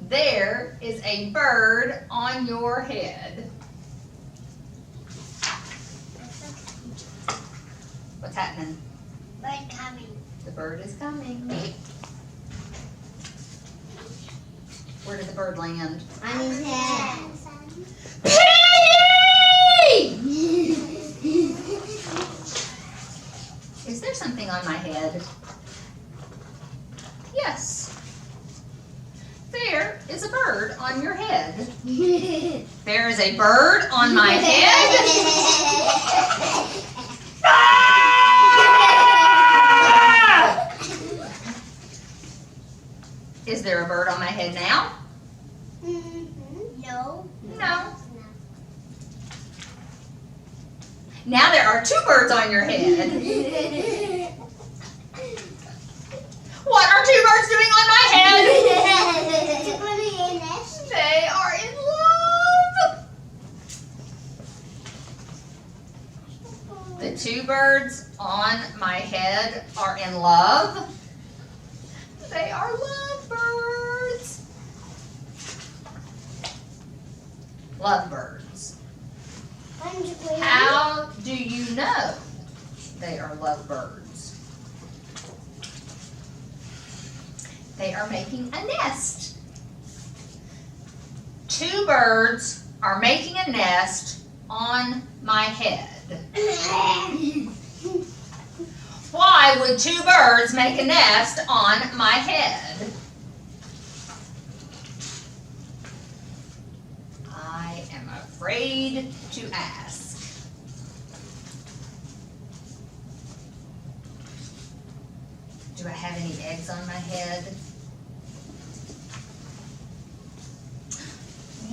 There is a bird on your head. What's happening? Bird coming. The bird is coming. Where did the bird land? On his head. Piggy! Is there something on my head? Yes. There is a bird on your head. There is a bird on my head. Ah! Is there a bird on my head now? No. No. Now there are two birds on your head. What are two birds doing on my head? They are in love. The two birds on my head are in love. They are lovebirds. Lovebirds. How do you know they are lovebirds? They are making a nest. Two birds are making a nest on my head. Why would two birds make a nest on my head? I am afraid to ask. Do I have any eggs on my head?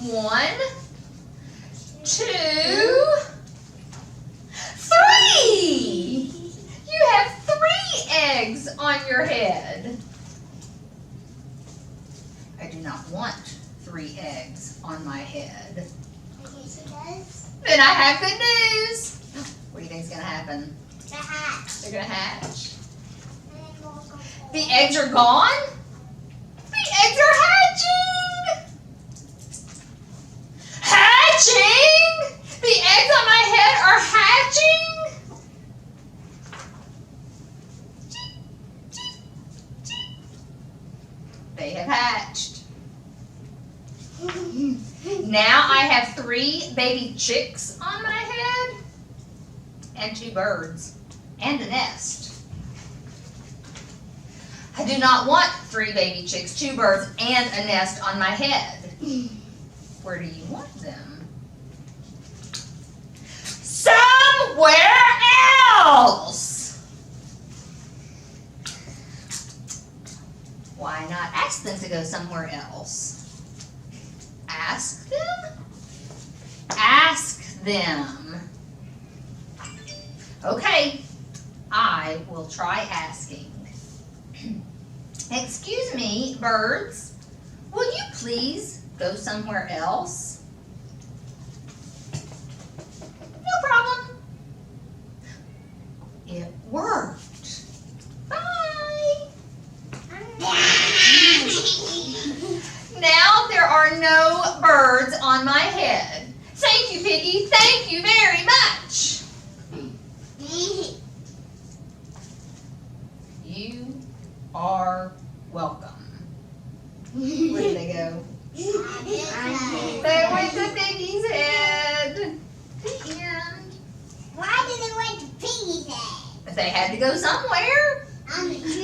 1, 2, 3! You have 3 eggs on your head. I do not want 3 eggs on my head. Yes, it does. Then I have good news. What do you think is going to happen? The hat. They're going to hatch. And then we'll go The eggs are gone? The eggs are hatching! Hatching! The eggs on my head are hatching! They have hatched. Now I have 3 baby chicks on my head and 2 birds and a nest. I do not want 3 baby chicks, 2 birds, and a nest on my head. Where do you want them? Somewhere else! Why not ask them to go somewhere else? Ask them? Ask them. Okay, I will try asking. Excuse me, birds, will you please go somewhere else? No problem. It worked. Bye. Now there are no birds on my head. Thank you, Piggy. Thank you very much. You are welcome. Where did they go? They went to Piggy's head. The end. Why did they went to Piggy's head? They had to go somewhere. On the tree.